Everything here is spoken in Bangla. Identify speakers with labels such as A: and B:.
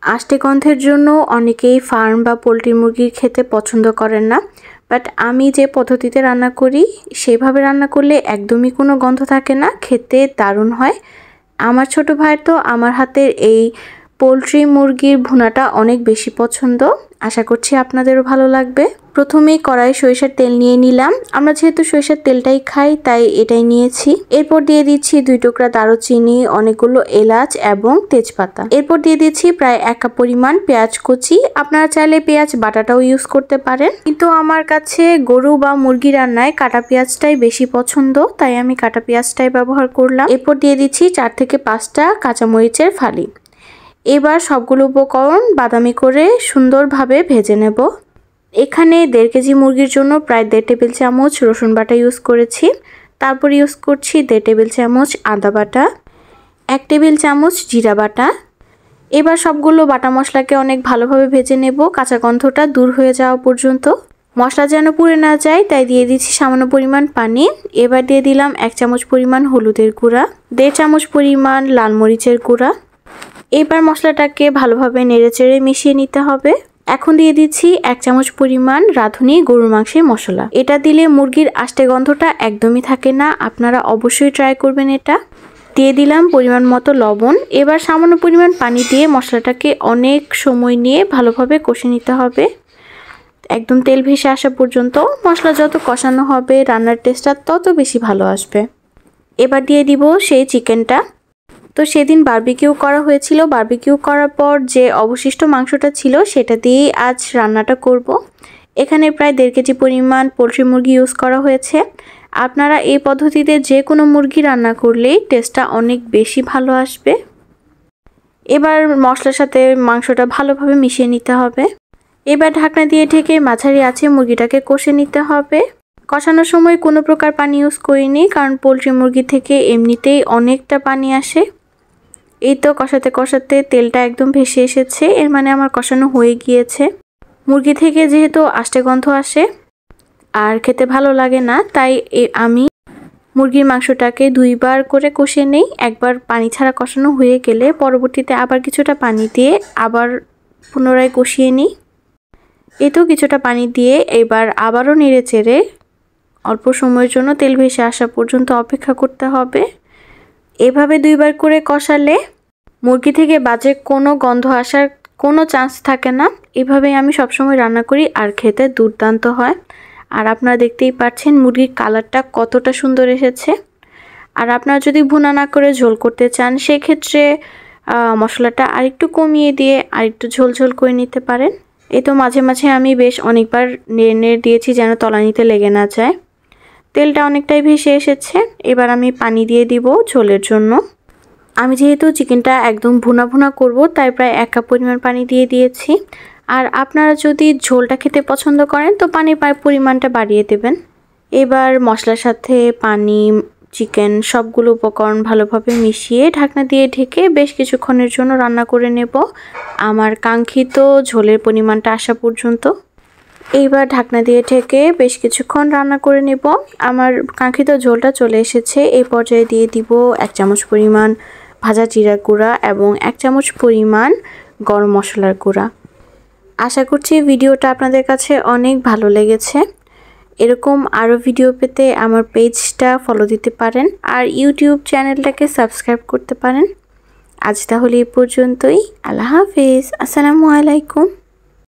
A: আষ্টে গন্ধের জন্য অনেকেই ফার্ম বা পোলট্রি মুরগি খেতে পছন্দ করেন না, বাট আমি যে পদ্ধতিতে রান্না করি সেভাবে রান্না করলে একদমই কোনো গন্ধ থাকে না, খেতে দারুণ হয়। আমার ছোট ভাইয়ের তো আমার হাতের এই পোলট্রি মুরগির ভুনাটা অনেক বেশি পছন্দ। আশা করছি আপনাদেরও ভালো লাগবে। প্রথমেই কড়াই সরিষার তেল নিয়ে নিলাম। আমরা যেহেতু সরিষার তেলটাই খাই তাই এটাই নিয়েছি। এরপর দিয়ে দিচ্ছি 2 টুকরা দারুচিনি, অনেকগুলো এলাচ এবং তেজপাতা। এরপর দিয়ে দিচ্ছি প্রায় 1 কাপ পরিমাণ পেঁয়াজ কুচি। আপনারা চাইলে পেঁয়াজ বাটাটাও ইউজ করতে পারেন, কিন্তু আমার কাছে গরু বা মুরগি রান্নায় কাটা পেঁয়াজটাই বেশি পছন্দ, তাই আমি কাটা পেঁয়াজটাই ব্যবহার করলাম। এরপর দিয়ে দিচ্ছি 4 থেকে 5টা কাঁচামরিচের ফালি। এবার সবগুলো উপকরণ বাদামি করে সুন্দরভাবে ভেজে নেব। এখানে 1.5 কেজি মুরগির জন্য প্রায় 1.5 টেবিল চামচ রসুন বাটা ইউজ করেছি। তারপর ইউজ করছি 1.5 টেবিল চামচ আদা বাটা, 1 টেবিল চামচ জিরা বাটা। এবার সবগুলো বাটা মশলাকে অনেক ভালোভাবে ভেজে নেব, কাঁচা গন্ধটা দূর হয়ে যাওয়া পর্যন্ত। মশলা যেন পুড়ে না যায় তাই দিয়ে দিচ্ছি সামান্য পরিমাণ পানি। এবার দিয়ে দিলাম 1 চামচ পরিমাণ হলুদের গুঁড়া, 1.5 চামচ পরিমাণ লাল মরিচের গুঁড়া। এবার মশলাটাকে ভালোভাবে নেড়েচেড়ে মিশিয়ে নিতে হবে। এখন দিয়ে দিচ্ছি 1 চামচ পরিমাণ রাঁধুনি গরুর মাংসের মশলা। এটা দিলে মুরগির আষ্টে গন্ধটা একদমই থাকে না, আপনারা অবশ্যই ট্রাই করবেন এটা। দিয়ে দিলাম পরিমাণ মতো লবণ। এবার সামান্য পরিমাণ পানি দিয়ে মশলাটাকে অনেক সময় নিয়ে ভালোভাবে কষে নিতে হবে, একদম তেল ভেসে আসা পর্যন্ত। মশলা যত কষানো হবে রান্নার টেস্টটা তত বেশি ভালো আসবে। এবার দিয়ে দিব সেই চিকেনটা। তো সেদিন বারবিকিউ করা হয়েছিল, বারবিকিউ করার পর যে অবশিষ্ট মাংসটা ছিল সেটা দিয়েই আজ রান্নাটা করব। এখানে প্রায় 1.5 কেজি পরিমাণ পোলট্রি মুরগি ইউজ করা হয়েছে। আপনারা এই পদ্ধতিতে যে কোনো মুরগি রান্না করলেই টেস্টটা অনেক বেশি ভালো আসবে। এবার মশলার সাথে মাংসটা ভালোভাবে মিশিয়ে নিতে হবে। এবার ঢাকনা দিয়ে ঢেকে মাঝারি আঁচে মুরগিটাকে কষে নিতে হবে। কষানোর সময় কোনো প্রকার পানি ইউজ করিনি, কারণ পোলট্রি মুরগি থেকে এমনিতেই অনেকটা পানি আসে। এই তো কষাতে কষাতে তেলটা একদম ভেসে এসেছে, এর মানে আমার কষানো হয়ে গিয়েছে। মুরগি থেকে যেহেতু আষ্টে গন্ধ আসে আর খেতে ভালো লাগে না, তাই আমি মুরগির মাংসটাকে 2 বার করে কষে নেই। একবার পানি ছাড়া কষানো হয়ে গেলে পরবর্তীতে আবার কিছুটা পানি দিয়ে আবার পুনরায় কষিয়ে নিই। এই তো কিছুটা পানি দিয়ে এবার আবারও নেড়ে চেড়ে অল্প সময়ের জন্য তেল ভেসে আসা পর্যন্ত অপেক্ষা করতে হবে। এভাবে 2 বার করে কষালে মুরগি থেকে বাজে কোনো গন্ধ আসার কোনো চান্স থাকে না। এভাবেই আমি সবসময় রান্না করি আর খেতে দুর্দান্ত হয়। আর আপনারা দেখতেই পাচ্ছেন মুরগির কালারটা কতটা সুন্দর এসেছে। আর আপনারা যদি ভুনা না করে ঝোল করতে চান সেক্ষেত্রে মশলাটা আরেকটু কমিয়ে দিয়ে আরেকটু ঝোল ঝোল করে নিতে পারেন। এই তো মাঝে মাঝে আমি বেশ অনেকবার নেড়ে দিয়েছি যেন তলানিতে লেগে না যায়। তেলটা অনেকটাই ভেসে এসেছে। এবার আমি পানি দিয়ে দিব ঝোলের জন্য। আমি যেহেতু চিকেনটা একদম ভুনা ভুনা করব তাই প্রায় 1 কাপ পরিমাণ পানি দিয়ে দিয়েছি। আর আপনারা যদি ঝোলটা খেতে পছন্দ করেন তো পানির পরিমাণটা বাড়িয়ে দেবেন। এবার মশলার সাথে পানি, চিকেন সবগুলো উপকরণ ভালোভাবে মিশিয়ে ঢাকনা দিয়ে ঢেকে বেশ কিছুক্ষণের জন্য রান্না করে নেব, আমার কাঙ্ক্ষিত ঝোলের পরিমাণটা আসা পর্যন্ত। এইবার ঢাকনা দিয়ে ঢেকে বেশ কিছুক্ষণ রান্না করে নেব। আমার কাঙ্ক্ষিত ঝোলটা চলে এসেছে। এই পর্যায়ে দিয়ে দিব 1 চামচ পরিমাণ ভাজা জিরার গুঁড়া এবং 1 চামচ পরিমাণ গরম মশলার গুঁড়া। আশা করছি ভিডিওটা আপনাদের কাছে অনেক ভালো লেগেছে। এরকম আরও ভিডিও পেতে আমার পেজটা ফলো দিতে পারেন আর ইউটিউব চ্যানেলটাকে সাবস্ক্রাইব করতে পারেন। আজ তাহলে এই পর্যন্তই। আল্লাহ হাফেজ। আসসালামু আলাইকুম।